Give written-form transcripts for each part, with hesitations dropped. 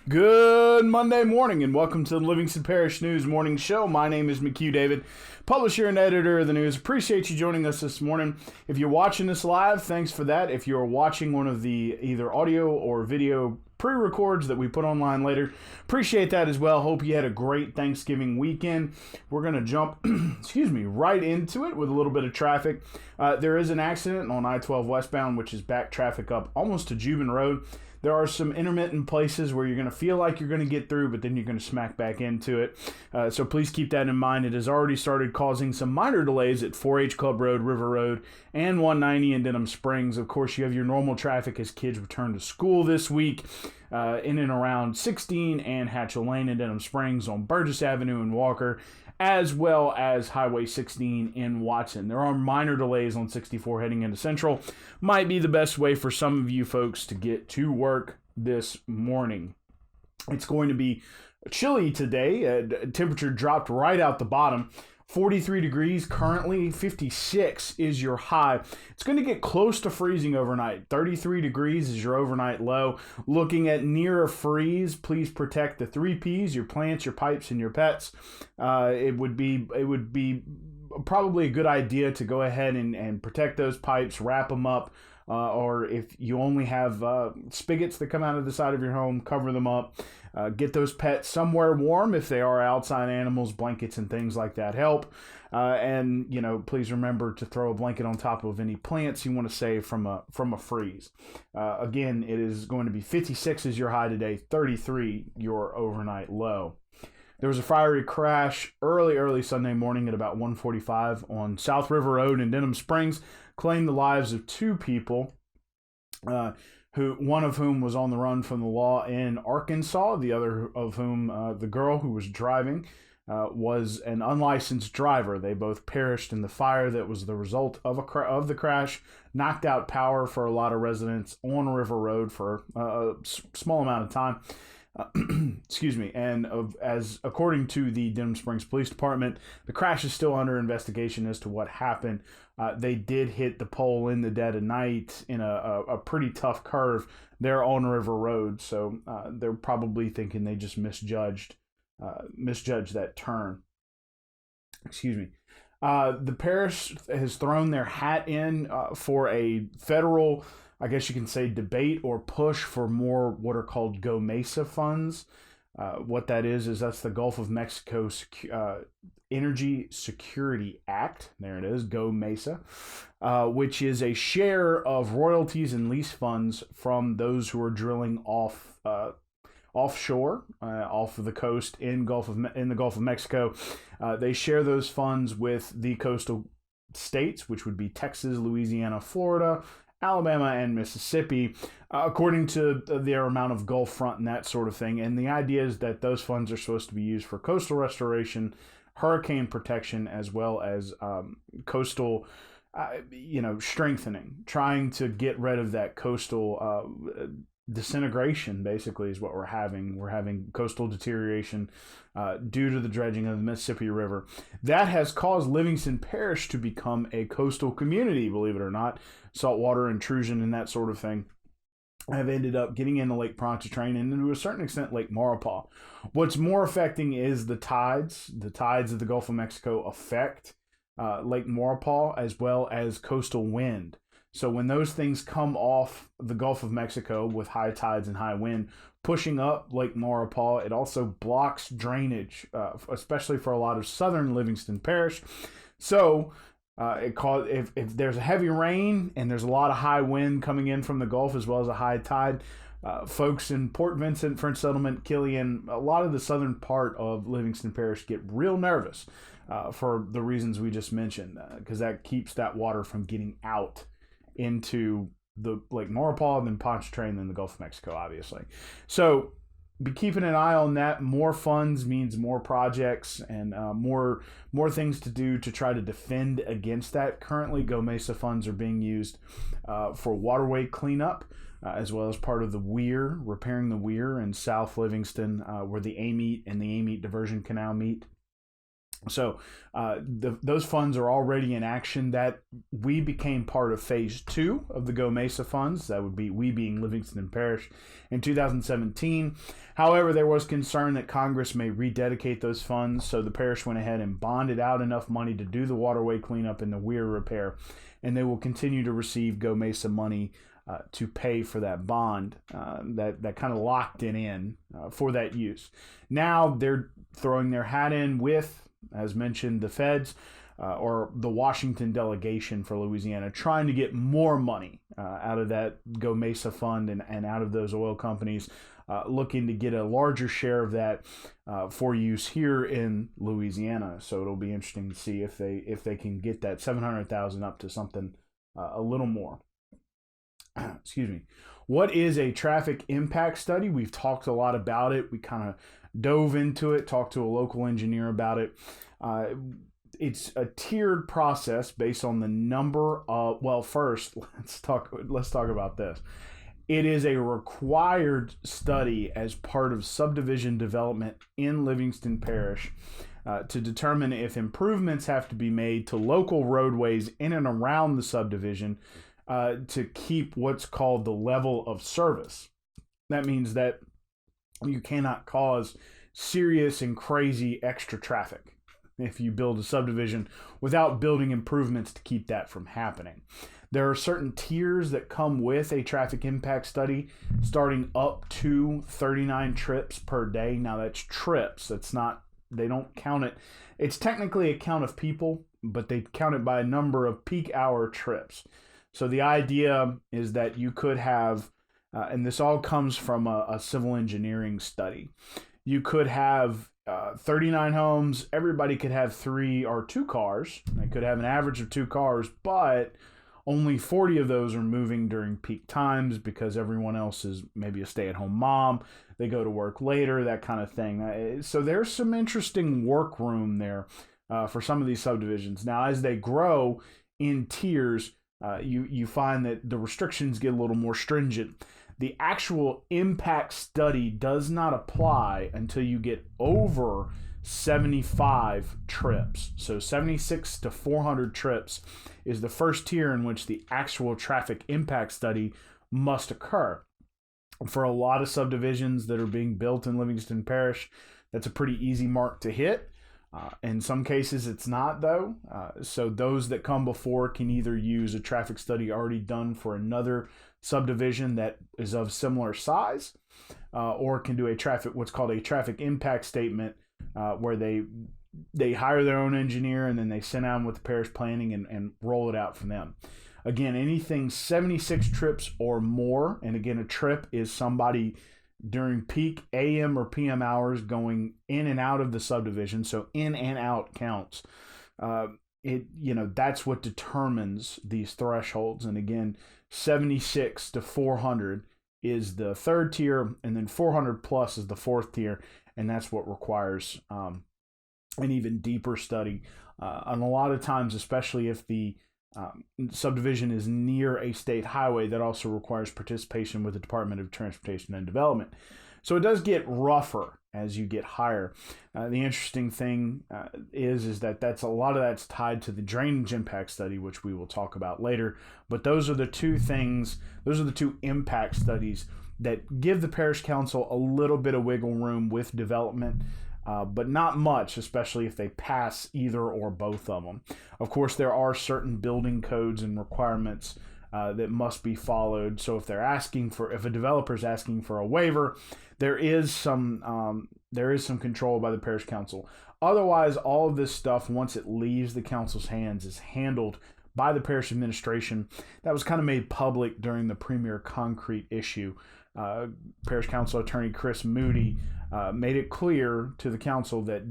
Good Monday morning and welcome to the Livingston Parish News Morning Show. My name is McHugh David, publisher and editor of the news. Appreciate you joining us this morning. If you're watching this live, thanks for that. If you're watching one of the either audio or video pre-records that we put online later, appreciate that as well. Hope you had a great Thanksgiving weekend. We're going to jump right into it with a little bit of traffic. There is an accident on I-12 westbound, which is back traffic up almost to Juban Road. There are some intermittent places where you're going to feel like you're going to get through, but then you're going to smack back into it. So please keep that in mind. It has already started causing some minor delays at 4H Club Road, River Road, and 190 in Denham Springs. Of course, you have your normal traffic as kids return to school this week in and around 16 and Hatchell Lane in Denham Springs, on Burgess Avenue in Walker, as well as Highway 16 in Watson. There are minor delays on 64 heading into Central. Might be the best way for some of you folks to get to work this morning. It's going to be chilly today. Temperature dropped right out the bottom. 43 degrees currently, 56 is your high. It's going to get close to freezing overnight. 33 degrees is your overnight low. Looking at near a freeze, please protect the 3 Ps, your plants, your pipes, and your pets. It would be probably a good idea to go ahead and protect those pipes, wrap them up, or if you only have spigots that come out of the side of your home, cover them up. Get those pets somewhere warm. If they are outside animals, blankets and things like that help. And please remember to throw a blanket on top of any plants you want to save from a freeze. Again, it is going to be 56 is your high today, 33 your overnight low. There was a fiery crash early Sunday morning at about 1:45 on South River Road in Denham Springs, claimed the lives of 2 people, one of whom was on the run from the law in Arkansas, the other of whom, the girl who was driving, was an unlicensed driver. They both perished in the fire that was the result of the crash, knocked out power for a lot of residents on River Road for a small amount of time. And as according to the Denham Springs Police Department, the crash is still under investigation as to what happened. They did hit the pole in the dead of night in a pretty tough curve there on River Road, so they're probably thinking they just misjudged that turn. The parish has thrown their hat in for a federal, I guess you can say, debate or push for more what are called Go Mesa funds. What that is that's the Gulf of Mexico Energy Security Act. There it is, Go Mesa, which is a share of royalties and lease funds from those who are drilling offshore, off of the coast in the Gulf of Mexico. They share those funds with the coastal states, which would be Texas, Louisiana, Florida, Alabama, and Mississippi, according to their amount of Gulf front and that sort of thing. And the idea is that those funds are supposed to be used for coastal restoration, hurricane protection, as well as coastal strengthening, trying to get rid of that coastal disintegration, basically, is what we're having. We're having coastal deterioration due to the dredging of the Mississippi River. That has caused Livingston Parish to become a coastal community, believe it or not. Saltwater intrusion and that sort of thing have ended up getting into Lake Pontchartrain and to a certain extent Lake Maurepas. What's more affecting is the tides. The tides of the Gulf of Mexico affect Lake Maurepas as well as coastal wind. So when those things come off the Gulf of Mexico with high tides and high wind, pushing up Lake Maurepas, it also blocks drainage, especially for a lot of southern Livingston Parish. So if there's a heavy rain and there's a lot of high wind coming in from the Gulf as well as a high tide, folks in Port Vincent, French Settlement, Killian, a lot of the southern part of Livingston Parish get real nervous for the reasons we just mentioned, because that keeps that water from getting out into the Lake Maurepas, then Pontchartrain, then the Gulf of Mexico, obviously. So be keeping an eye on that. More funds means more projects and more things to do to try to defend against that. Currently, Go Mesa funds are being used for waterway cleanup, as well as part of the weir, repairing the weir in South Livingston, where the Amite and the Amite Diversion Canal meet. So those funds are already in action. That we became part of phase 2 of the Go Mesa funds. That would be we being Livingston Parish in 2017. However, there was concern that Congress may rededicate those funds, so the parish went ahead and bonded out enough money to do the waterway cleanup and the weir repair, and they will continue to receive Go Mesa money to pay for that bond that kind of locked it in for that use. Now they're throwing their hat in with, as mentioned, the feds or the Washington delegation for Louisiana, trying to get more money out of that Go Mesa fund and out of those oil companies, looking to get a larger share of that for use here in Louisiana. So it'll be interesting to see if they can get that $700,000 up to something a little more. Excuse me. What is a traffic impact study? We've talked a lot about it. We kind of dove into it, talked to a local engineer about it. It's a tiered process based on the number of, well, first, let's talk about this. It is a required study as part of subdivision development in Livingston Parish to determine if improvements have to be made to local roadways in and around the subdivision to keep what's called the level of service. That means that you cannot cause serious and crazy extra traffic if you build a subdivision without building improvements to keep that from happening. There are certain tiers that come with a traffic impact study, starting up to 39 trips per day. Now that's trips. That's not, they don't count it. It's technically a count of people, but they count it by a number of peak hour trips. So the idea is that you could have, and this all comes from a civil engineering study, you could have 39 homes. Everybody could have 3 or 2 cars. They could have an average of 2 cars, but only 40 of those are moving during peak times because everyone else is maybe a stay-at-home mom. They go to work later, that kind of thing. So there's some interesting work room there for some of these subdivisions. Now, as they grow in tiers, you find that the restrictions get a little more stringent. The actual impact study does not apply until you get over 75 trips. So 76 to 400 trips is the first tier in which the actual traffic impact study must occur. For a lot of subdivisions that are being built in Livingston Parish, that's a pretty easy mark to hit. In some cases, it's not, though. So those that come before can either use a traffic study already done for another subdivision that is of similar size, or can do what's called a traffic impact statement, where they hire their own engineer and then they send out with the parish planning and roll it out from them. Again, anything 76 trips or more, and again, a trip is somebody during peak AM or PM hours going in and out of the subdivision, so in and out counts. That's what determines these thresholds. And again, 76 to 400 is the third tier, and then 400 plus is the fourth tier, and that's what requires an even deeper study. And a lot of times, especially if the subdivision is near a state highway, that also requires participation with the Department of Transportation and Development. So it does get rougher as you get higher. The interesting thing is that a lot of that's tied to the drainage impact study, which we will talk about later. But those are the two impact studies that give the parish council a little bit of wiggle room with development, but not much, especially if they pass either or both of them. Of course, there are certain building codes and requirements that must be followed. So if a developer is asking for a waiver, there is some control by the parish council. Otherwise, all of this stuff, once it leaves the council's hands, is handled by the parish administration. That was kind of made public during the Premier Concrete issue. Parish Council Attorney Chris Moody made it clear to the council that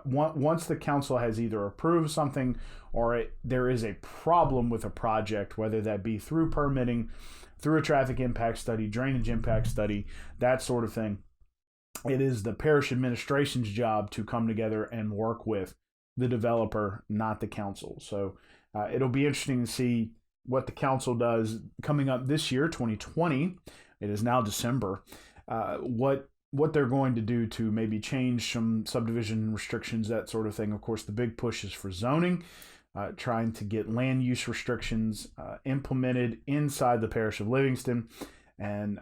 once the council has either approved something or there is a problem with a project, whether that be through permitting, through a traffic impact study, drainage impact study, that sort of thing, it is the parish administration's job to come together and work with the developer, not the council. So it'll be interesting to see what the council does coming up this year, 2020. It is now December. What what they're going to do to maybe change some subdivision restrictions, that sort of thing. Of course, the big push is for zoning, trying to get land use restrictions implemented inside the parish of Livingston. And,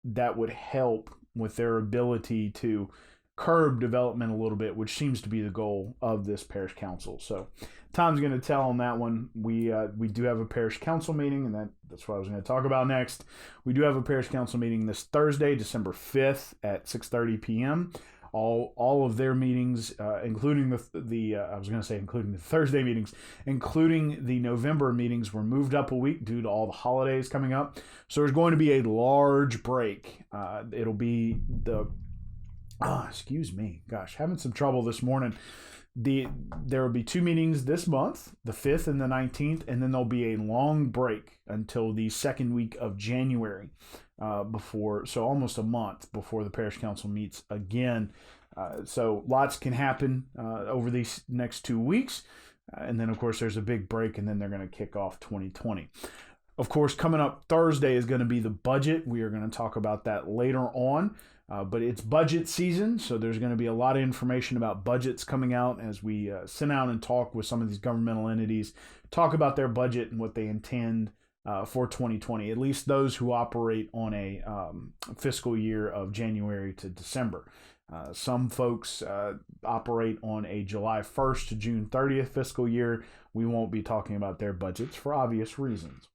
that would help with their ability to curb development a little bit, which seems to be the goal of this parish council. So time's going to tell on that one. We do have a parish council meeting, and that's what I was going to talk about next. We do have a parish council meeting this Thursday, December 5th at 6:30 p.m. All of their meetings, including including the Thursday meetings, including the November meetings, were moved up a week due to all the holidays coming up. So there's going to be a large break. It'll be excuse me. Gosh, having some trouble this morning. There will be 2 meetings this month, the 5th and the 19th, and then there'll be a long break until the second week of January, so almost a month before the parish council meets again. So lots can happen over these next 2 weeks. And then, of course, there's a big break, and then they're going to kick off 2020. Of course, coming up Thursday is going to be the budget. We are going to talk about that later on. But it's budget season, so there's going to be a lot of information about budgets coming out as we sit down and talk with some of these governmental entities, talk about their budget and what they intend for 2020, at least those who operate on a fiscal year of January to December. Some folks operate on a July 1st to June 30th fiscal year. We won't be talking about their budgets for obvious reasons.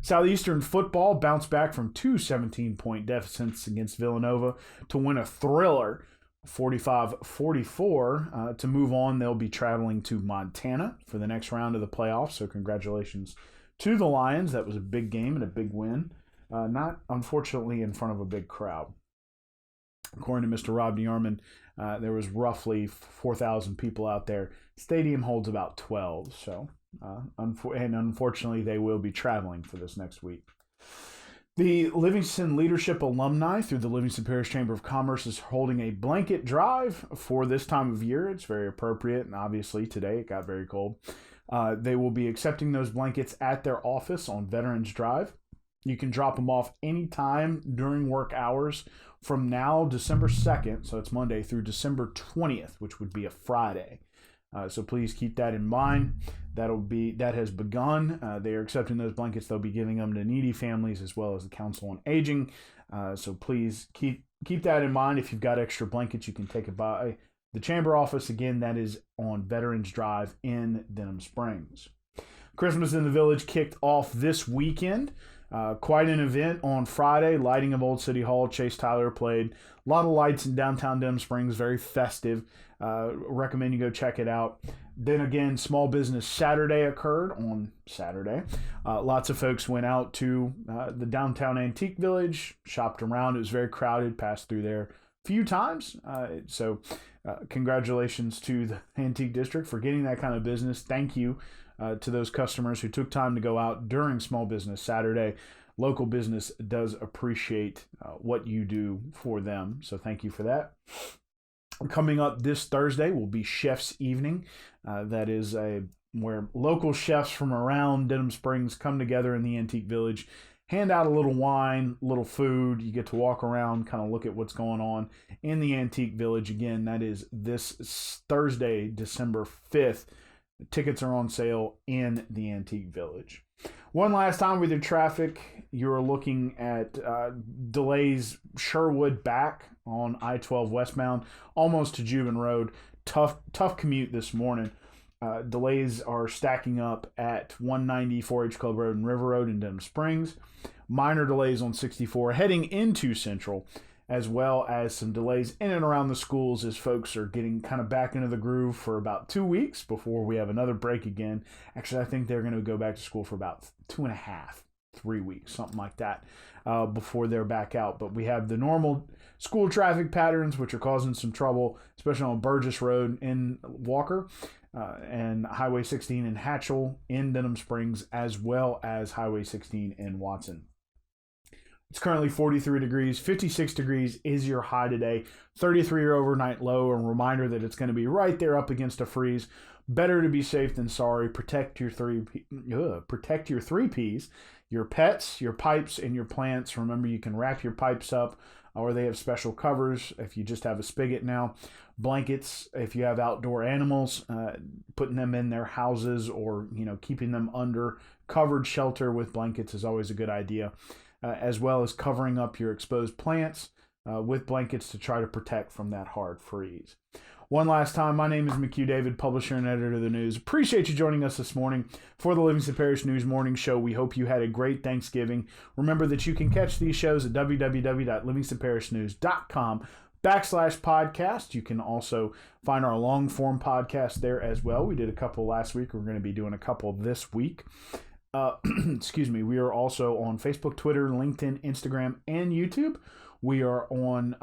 Southeastern football bounced back from 2 17-point deficits against Villanova to win a thriller 45-44. To move on, they'll be traveling to Montana for the next round of the playoffs, so congratulations to the Lions. That was a big game and a big win, not unfortunately in front of a big crowd. According to Mr. Rob Neorman, there was roughly 4,000 people out there. Stadium holds about 12, so... and unfortunately, they will be traveling for this next week. The Livingston Leadership Alumni through the Livingston Parish Chamber of Commerce is holding a blanket drive for this time of year. It's very appropriate, and obviously today it got very cold. They will be accepting those blankets at their office on Veterans Drive. You can drop them off anytime during work hours from now, December 2nd, so it's Monday, through December 20th, which would be a Friday. So please keep that in mind. That has begun. They are accepting those blankets. They'll be giving them to needy families as well as the Council on Aging. So please keep that in mind. If you've got extra blankets, you can take it by the chamber office. Again, that is on Veterans Drive in Denham Springs. Christmas in the Village kicked off this weekend. Quite an event on Friday. Lighting of Old City Hall. Chase Tyler played. A lot of lights in downtown Denham Springs. Very festive. Recommend you go check it out. Then again, Small Business Saturday occurred on Saturday. Lots of folks went out to the downtown Antique Village, shopped around. It was very crowded. Passed through there a few times. So congratulations to the Antique District for getting that kind of business. Thank you to those customers who took time to go out during Small Business Saturday. Local business does appreciate what you do for them, so thank you for that. Coming up this Thursday will be Chef's Evening. That is where local chefs from around Denham Springs come together in the Antique Village, hand out a little wine, little food. You get to walk around, kind of look at what's going on in the Antique Village. Again, that is this Thursday, December 5th. Tickets are on sale in the Antique Village. One last time with your traffic, you're looking at delays Sherwood back on I-12 westbound, almost to Juban Road. Tough commute this morning. Delays are stacking up at 190 4H Club Road and River Road in Denham Springs. Minor delays on 64 heading into Central, as well as some delays in and around the schools as folks are getting kind of back into the groove for about 2 weeks before we have another break again. Actually, I think they're going to go back to school for about 2.5, 3 weeks, something like that, before they're back out. But we have the normal school traffic patterns, which are causing some trouble, especially on Burgess Road in Walker, and Highway 16 in Hatchell in Denham Springs, as well as Highway 16 in Watson. It's currently 43 degrees. 56 degrees is your high today. 33 your overnight low. A reminder that it's going to be right there up against a freeze. Better to be safe than sorry. Protect your three P's. your pets, your pipes, and your plants. Remember, you can wrap your pipes up, or they have special covers if you just have a spigot now. Blankets, if you have outdoor animals, putting them in their houses or, keeping them under covered shelter with blankets is always a good idea, as well as covering up your exposed plants with blankets to try to protect from that hard freeze. One last time, my name is McHugh David, publisher and editor of the news. Appreciate you joining us this morning for the Livingston Parish News Morning Show. We hope you had a great Thanksgiving. Remember that you can catch these shows at www.livingstonparishnews.com/podcast. You can also find our long form podcast there as well. We did a couple last week. We're going to be doing a couple this week. Excuse me. We are also on Facebook, Twitter, LinkedIn, Instagram, and YouTube. We are on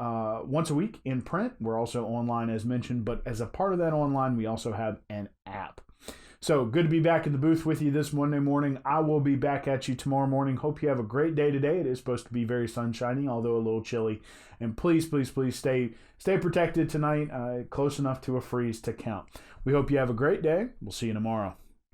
once a week in print. We're also online, as mentioned, but as a part of that online, we also have an app. So good to be back in the booth with you this Monday morning. I will be back at you tomorrow morning. Hope you have a great day today. It is supposed to be very sunshiny, although a little chilly. And please, please, please stay protected tonight, close enough to a freeze to count. We hope you have a great day. We'll see you tomorrow.